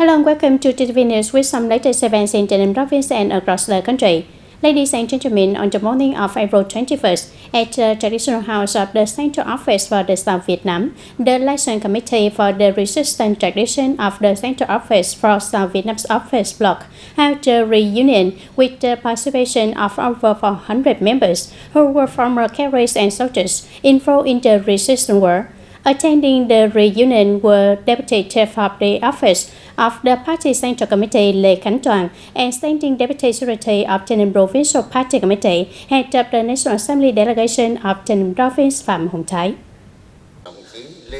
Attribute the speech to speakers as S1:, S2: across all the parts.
S1: Hello and welcome to TTV News with some latest events in the province and across the country. Ladies and gentlemen, on the morning of April 21st, at the traditional house of the Central Office for the South Vietnam, the Liaison Committee for the Resistance Tradition of the Central Office for South Vietnam's Office Block held a reunion with the participation of over 400 members who were former carriers and soldiers involved in the resistance war. Attending the reunion were Deputy Chief of the Office of the Party Central Committee Lê Khánh Toàn and Standing Deputy Secretary of the Provincial Party Committee, Head of the National Assembly Delegation of the Province Phạm Hồng Thái.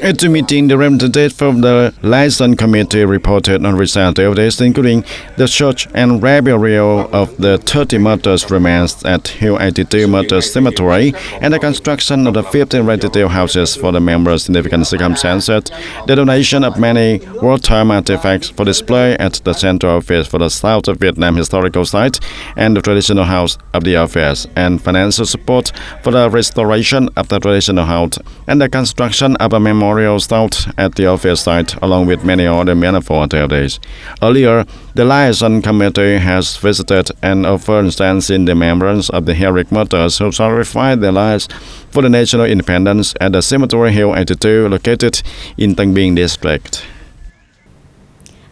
S2: At the meeting, the representative from the Liaison Committee reported on recent activities, including the search and burial of the 30 martyrs' remains at Hill 82 Martyrs Cemetery and the construction of the 15 residential houses for the members' significant circumstances, the donation of many wartime artifacts for display at the Central Office for the South of Vietnam Historical Site and the traditional house of the office, and financial support for the restoration of the traditional house and the construction of a memorial stone at the office site, along with many other meaningful activities. Earlier, the Liaison Committee has visited and offered stands in remembrance of the heroic martyrs who sacrificed their lives for the national independence at the Cemetery Hill 82 located in Tân Biên District.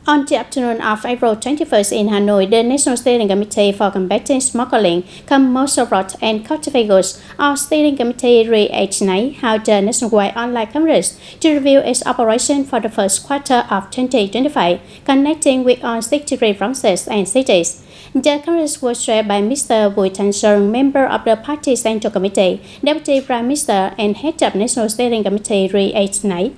S1: On the afternoon of April 21st in Hanoi, the National Steering Committee for Combating Smuggling, Commercial Fraud and Counterfeit Goods, or Steering Committee REH9, held a nationwide online conference to review its operation for the first quarter of 2025, connecting with all 63 provinces and cities. The conference was chaired by Mr. Bùi Thanh Sơn, member of the Party Central Committee, Deputy Prime Minister and Head of National Steering Committee REH9.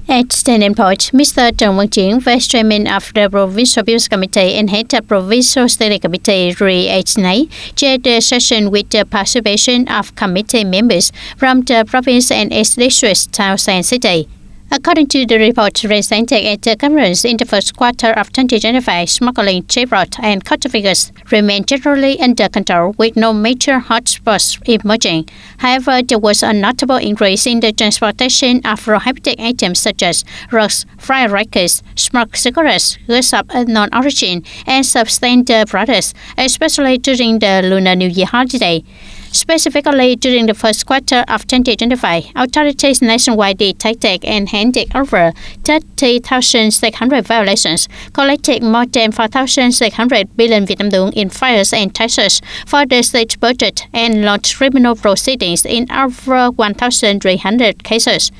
S1: At standing point, Mr. Trần Văn Chiến, Vice Chairman of the Provincial Business Committee and Head of Provincial Steering Committee REH9, chaired the session with the participation of committee members from the province and its districts, towns and cities. According to the report presented at the conference, in the first quarter of 2025, smuggling, trade fraud, and counterfeit goods remained generally under control, with no major hotspots emerging. However, there was a notable increase in the transportation of prohibited items such as drugs, firecrackers, smoked cigarettes, goods of unknown origin, and substandard products, especially during the Lunar New Year holiday. Specifically, during the first quarter of 2025, authorities nationwide detected and handed over 30,600 violations, collected more than 4,600 billion Vietnam dong in fines and taxes for the state budget, and launched criminal proceedings in over 1,300 cases.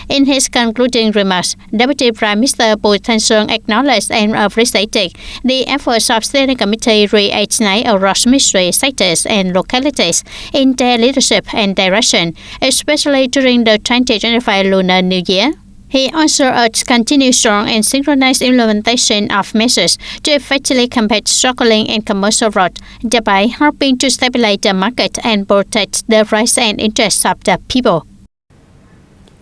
S1: In his concluding remarks, Deputy Prime Minister Bùi Thanh Sơn acknowledged and appreciated the efforts of Steering Committee REH9 across ministry, sectors and localities in their leadership and direction, especially during the 2025 Lunar New Year. He also urged continued strong and synchronized implementation of measures to effectively combat smuggling and commercial fraud, thereby helping to stabilize the market and protect the rights and interests of the people.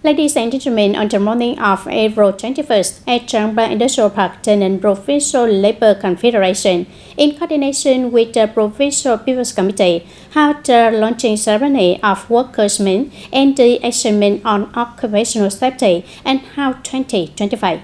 S1: Ladies and gentlemen, on the morning of April 21st, at Trang Bang Industrial Park, TayNinhTV Provincial Labour Confederation, in coordination with the Provincial People's Committee, held the launching ceremony of Workers' Month and the Action on Occupational Safety and Health 2025.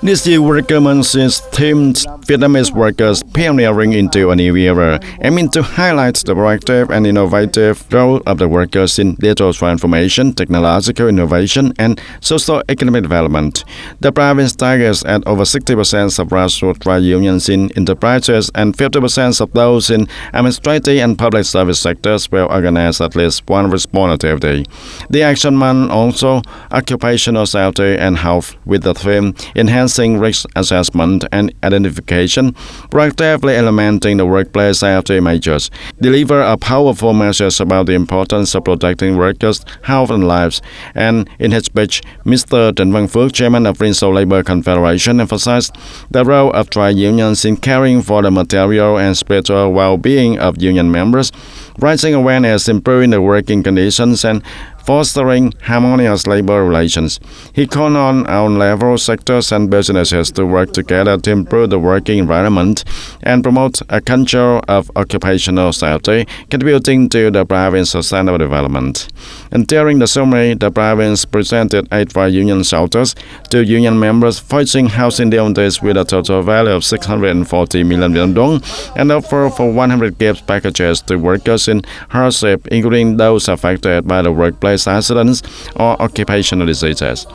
S2: This year, Worker Month is themed Vietnamese workers pioneering into a new era, aiming to highlight the proactive and innovative role of the workers in digital transformation, technological innovation, and socio-economic development. The province targets at over 60% of grassroots trade unions in enterprises and 50% of those in administrative and public service sectors will organize at least one response activity. The action month also occupational safety and health, with the theme enhancing risk assessment and identification, proactively implementing the workplace safety measures, deliver a powerful message about the importance of protecting workers' health and lives. And in his speech, Mr. Trần Văn Phước, Chairman of Provincial Labour Confederation, emphasized the role of trade unions in caring for the material and spiritual well-being of union members, raising awareness, improving the working conditions, and fostering harmonious labor relations. He called on all-level sectors and businesses to work together to improve the working environment and promote a culture of occupational safety, contributing to the province's sustainable development. And during the ceremony, the province presented 8 for union shelters to union members facing housing difficulties with a total value of 640 million Vietnam dong and offer for 100 gift packages to workers in hardship, including those affected by the workplace accidents or occupational diseases.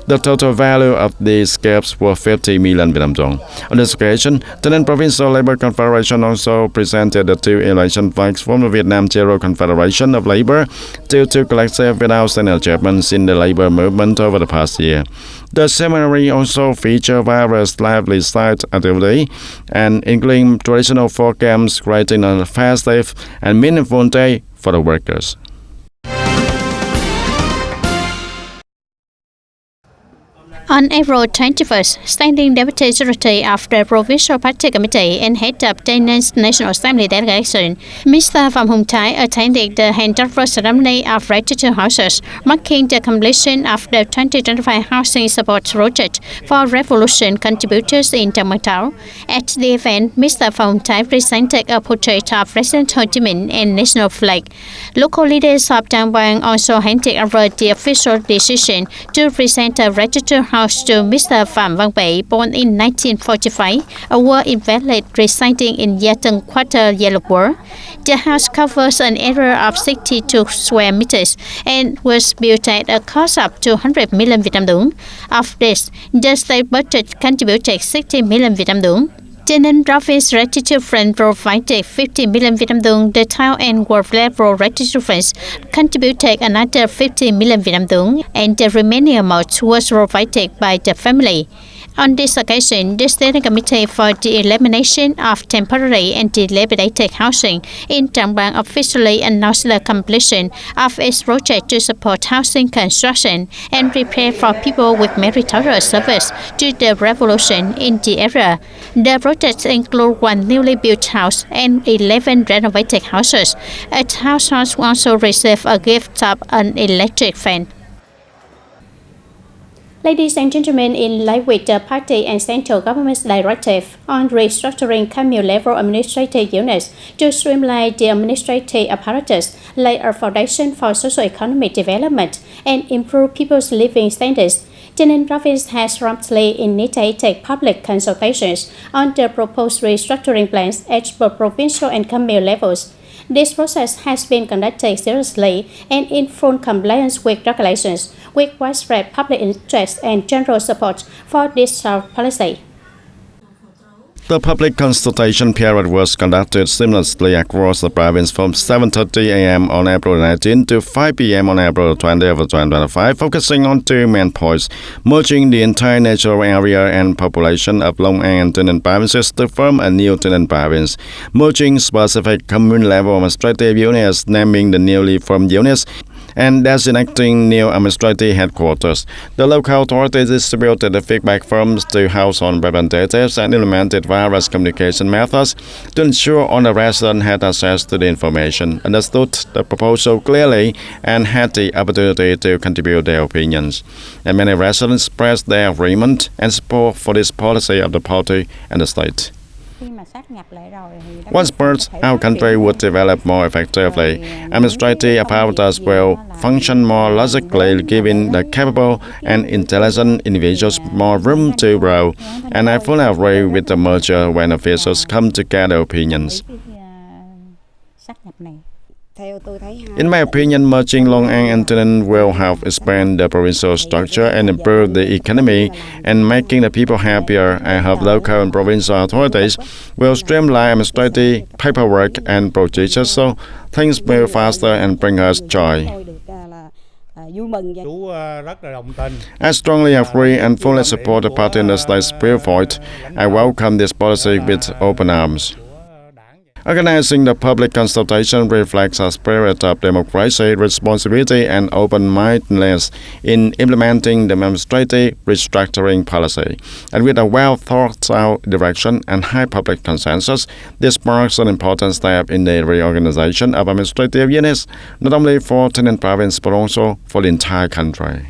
S2: The total value of these gifts was 50 million Vietnam dong. On this occasion, the Ninh Provincial Labour Confederation also presented the 2 election flags from the Vietnam General Confederation of Labour due to collective outstanding achievements in the labour movement over the past year. The ceremony also featured various lively side activities and including traditional folk games, creating a festive and meaningful day for the workers.
S1: On April 21st, Standing Deputy Secretary of the Provincial Party Committee and head of TayNinh's National Assembly delegation, Mr. Phạm Hùng Thái attended the handover ceremony of registered houses, marking the completion of the 2025 housing support project for revolution contributors in Trang Bang Tháo. At the event, Mr. Phạm Hùng Thái presented a portrait of President Ho Chi Minh and national flag. Local leaders of Trang Bang also handed over the official decision to present a registered house to Mr. Phạm Văn Bảy, born in 1945, a war invalid residing in Yatung Quarter, Yellow War. The house covers an area of 62 square meters and was built at a cost of 200 million Vietnam dong. Of this, the state budget contributed 60 million Vietnam dong. The Ninh Province Registered Fund provided 50 million Vietnam dong. The town and world level registered funds contributed another 50 million Vietnam dong, and the remaining amount was provided by the family. On this occasion, the Steering Committee for the Elimination of Temporary and Dilapidated Housing in Trang Bang officially announced the completion of its project to support housing construction and prepare for people with meritorious service to the revolution in the area. The projects include 1 newly built house and 11 renovated houses. A household also received a gift of an electric fan. Ladies and gentlemen, in line with the party and central government's directive on restructuring commune-level administrative units to streamline the administrative apparatus, lay a foundation for socio-economic development, and improve people's living standards, the Ninh Province has promptly initiated public consultations on the proposed restructuring plans at both provincial and commune levels. This process has been conducted seriously and in full compliance with regulations, with widespread public interest and general support for this policy.
S2: The public consultation period was conducted seamlessly across the province from 7:30 a.m. on April 19 to 5 p.m. on April 20 of 2025, focusing on 2 main points: merging the entire natural area and population of Long An and Tây Ninh provinces to form a new Tây Ninh province, merging specific commune-level administrative units, naming the newly formed units, and designating new administrative headquarters. The local authorities distributed the feedback forms to household representatives and implemented various communication methods to ensure all the residents had access to the information, understood the proposal clearly, and had the opportunity to contribute their opinions. And many residents expressed their agreement and support for this policy of the party and the state. Once merged, our country would develop more effectively. Administrative apparatus will function more logically, giving the capable and intelligent individuals more room to grow. And I fully agree with the merger when officials come to gather opinions. In my opinion, merging Long An and Tây Ninh will help expand the provincial structure and improve the economy and making the people happier. I hope local and provincial authorities will streamline administrative paperwork and procedures so things move faster and bring us joy. I strongly agree and fully support the party and the state's viewpoint. I welcome this policy with open arms. Organizing the public consultation reflects a spirit of democracy, responsibility, and open-mindedness in implementing the administrative restructuring policy. And with a well-thought-out direction and high public consensus, this marks an important step in the reorganization of administrative units, not only for TayNinhTV province but also for the entire country.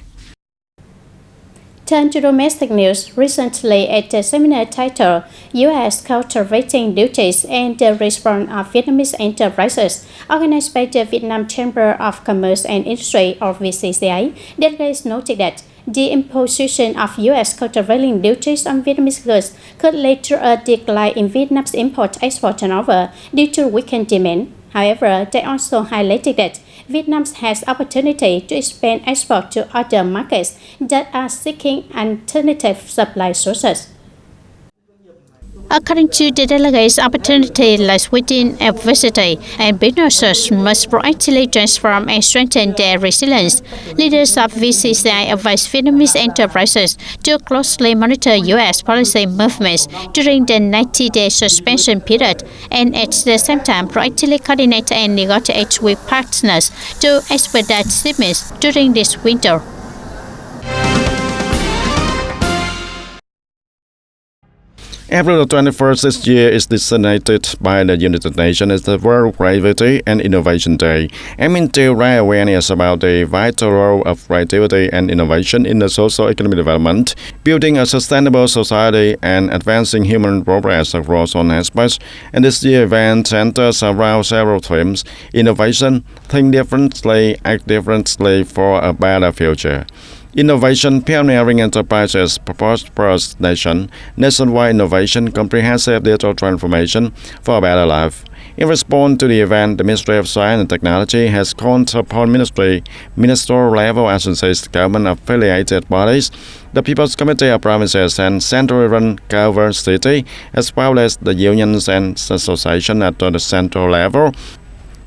S1: Turn to domestic news. Recently, at a seminar titled U.S. Countervailing Duties and the Response of Vietnamese Enterprises, organized by the Vietnam Chamber of Commerce and Industry, or VCCI, delegates noted that the imposition of U.S. countervailing duties on Vietnamese goods could lead to a decline in Vietnam's import-export turnover due to weakened demand. However, they also highlighted that Vietnam has opportunity to expand export to other markets that are seeking alternative supply sources. According to the delegates, opportunity lies within adversity, and businesses must proactively transform and strengthen their resilience. Leaders of VCCI advise Vietnamese enterprises to closely monitor U.S. policy movements during the 90-day suspension period, and at the same time proactively coordinate and negotiate with partners to expedite shipments during this winter.
S2: April 21st this year is designated by the United Nations as the World Creativity and Innovation Day, aiming to raise awareness about the vital role of creativity and innovation in the socio-economic development, building a sustainable society, and advancing human progress across all aspects. And this year's event centers around several themes: innovation, think differently, act differently for a better future. Innovation, pioneering enterprises, prosperous nation, nationwide innovation, comprehensive digital transformation for a better life. In response to the event, the Ministry of Science and Technology has called upon ministerial-level agencies, government-affiliated bodies, the People's Committee of Provinces and central-run governed city, as well as the unions and associations at the central level,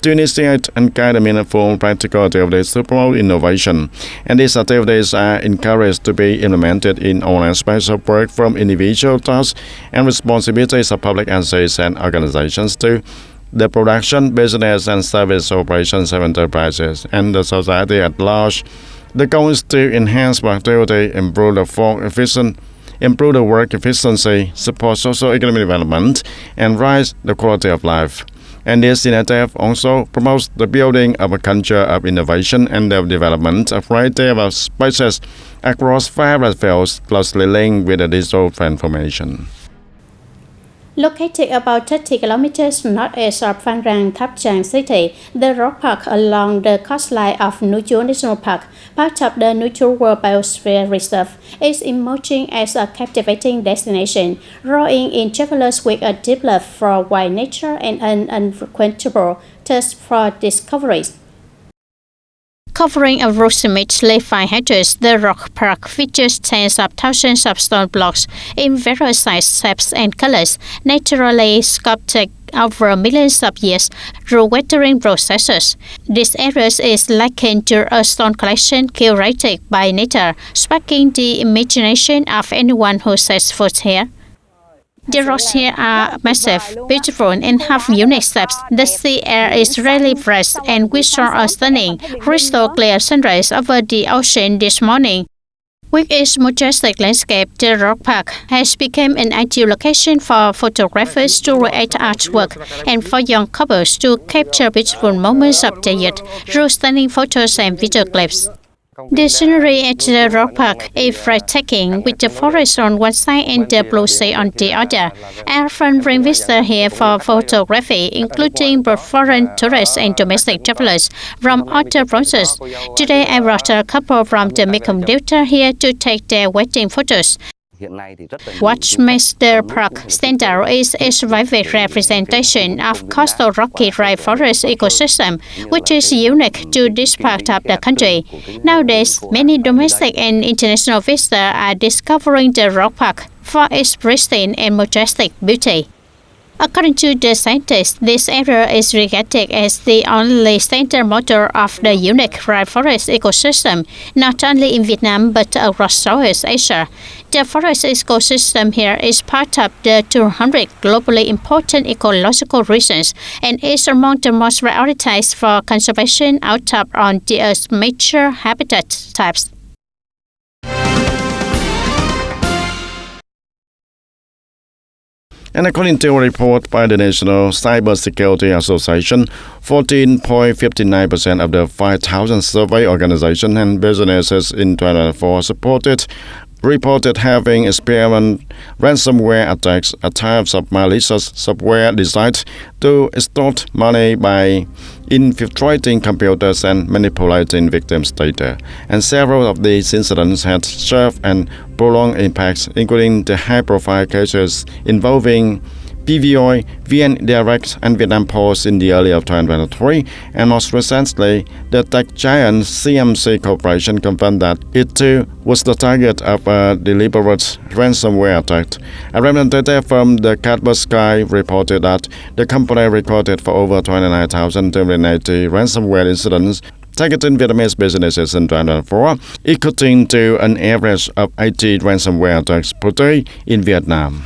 S2: to initiate and guide meaningful practical activities to promote innovation. And these activities are encouraged to be implemented in all aspects of work, from individual tasks and responsibilities of public entities and organizations to the production, business, and service operations of enterprises and the society at large. The goal is to enhance productivity, improve the work efficiency, support socio-economic development, and raise the quality of life. And this initiative also promotes the building of a culture of innovation and the development of creative spaces across various fields closely linked with the digital transformation.
S1: Located about 30 kilometers northeast of Phan Rang Thap Chang City, the rock park along the coastline of Núi Chúa National Park, part of the Núi Chúa World Biosphere Reserve, is emerging as a captivating destination, drawing in travelers with a deep love for wild nature and an unquenchable thirst for discoveries. Covering approximately 5 hectares, the rock park features tens of thousands of stone blocks in various sizes, shapes, and colors, naturally sculpted over millions of years through weathering processes. This area is likened to a stone collection curated by nature, sparking the imagination of anyone who sets foot here. The rocks here are massive, beautiful, and have unique shapes. The sea air is really fresh, and we saw a stunning, crystal clear sunrise over the ocean this morning. With its majestic landscape, the rock park has become an ideal location for photographers to create artwork and for young couples to capture beautiful moments of their youth through stunning photos and video clips. The scenery at the rock park is breathtaking, with the forest on one side and the blue sea on the other. I often bring visitors here for photography, including both foreign tourists and domestic travelers from other provinces. Today, I brought a couple from the Mekong Delta here to take their wedding photos. What makes the park stand out is its vivid representation of coastal rocky rainforest ecosystem, which is unique to this part of the country. Nowadays, many domestic and international visitors are discovering the rock park for its pristine and majestic beauty. According to the scientists, this area is regarded as the only center motor of the unique rainforest ecosystem, not only in Vietnam but across Southeast Asia. The forest ecosystem here is part of the 200 globally important ecological regions and is among the most prioritized for conservation out of on the Earth's major habitat types.
S2: And according to a report by the National Cybersecurity Association, 14.59% of the 5,000 survey organizations and businesses in 2024 reported having experienced ransomware attacks, a type of malicious software designed to extort money by infiltrating computers and manipulating victims' data. And several of these incidents had sharp and prolonged impacts, including the high-profile cases involving PVOI, VN Direct, and Vietnam Post in the early of 2023, and most recently, the tech giant CMC Corporation confirmed that it too was the target of a deliberate ransomware attack. A representative from the Kaspersky reported that the company recorded for over 29,280 ransomware incidents targeting Vietnamese businesses in 2024, equating to an average of 80 ransomware attacks per day in Vietnam.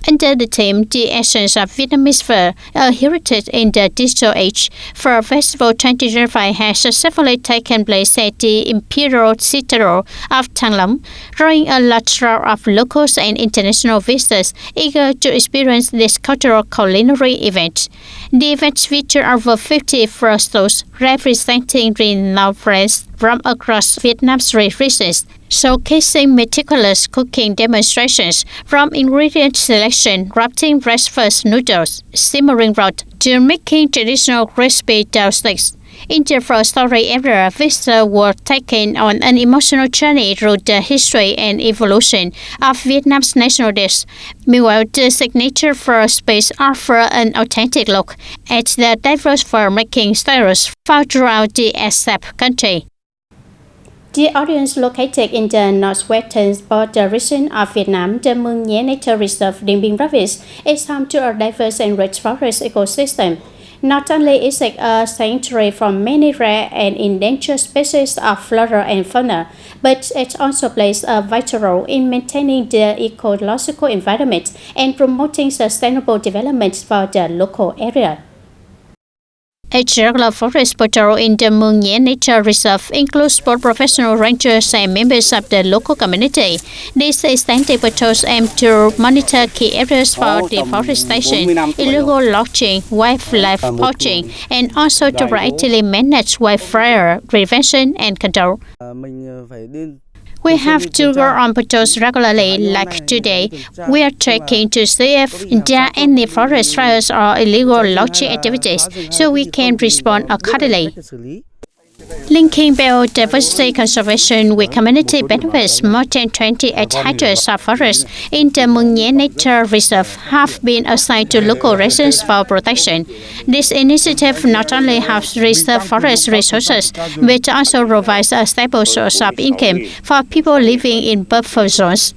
S1: Under the theme, The Essence of Vietnamese Fur, a heritage in the digital age, Fur Festival 2025 has successfully taken place at the Imperial Citadel of Thang Long, drawing a large crowd of locals and international visitors eager to experience this cultural culinary event. The event featured over 50 fur stalls representing renowned brands from across Vietnam's regions, showcasing meticulous cooking demonstrations from ingredient selection, wrapping breakfast noodles, simmering broth, to making traditional crispy dough sticks. In the first story area, visitors were taken on an emotional journey through the history and evolution of Vietnam's national dish. Meanwhile, the signature fur space offers an authentic look at the diverse fur-making styles found throughout the ASEP country. The audience located in the northwestern border region of Vietnam, the Mường Nhé Nature Reserve Dien Bien Province is home to a diverse and rich forest ecosystem. Not only is it a sanctuary for many rare and endangered species of flora and fauna, but it also plays a vital role in maintaining the ecological environment and promoting sustainable development for the local area. A regular forest patrol in the Mường Nhé Nature Reserve includes both professional rangers and members of the local community. These extended patrols aim to monitor key areas for deforestation, illegal logging, wildlife poaching, and also to proactively manage wildfire prevention and control. We have to go on patrols regularly, like today. We are checking to see if there are any forest fires or illegal logging activities, so we can respond accordingly. Linking biodiversity conservation with community benefits, more than 28 hectares of forests in the Mường Nhé Nature Reserve have been assigned to local residents for protection. This initiative not only helps reserve forest resources, but also provides a stable source of income for people living in buffer zones.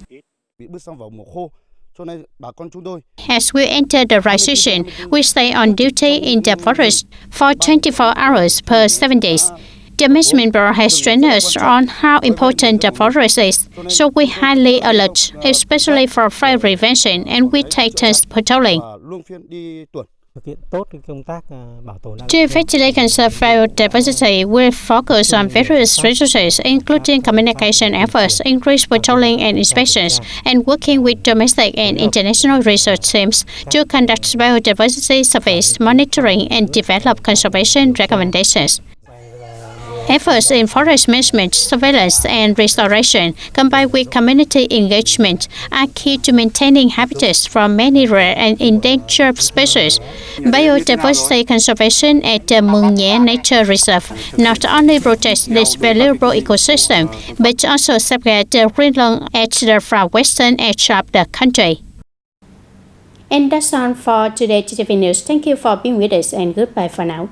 S1: As we enter the dry season, we stay on duty in the forest for 24 hours per 7 days. The Management Board has trained us on how important the forest is, so we highly alert, especially for fire prevention, and we take turns patrolling. To effectively conserve biodiversity, we focus on various resources, including communication efforts, increased patrolling and inspections, and working with domestic and international research teams to conduct biodiversity surveys, monitoring, and develop conservation recommendations. Efforts in forest management, surveillance, and restoration, combined with community engagement, are key to maintaining habitats for many rare and endangered species. Biodiversity conservation at the Mường Nhé Nature Reserve not only protects this valuable ecosystem, but also safeguards the greenland at the far western edge of the country. And that's all for today's TTV News. Thank you for being with us, and goodbye for now.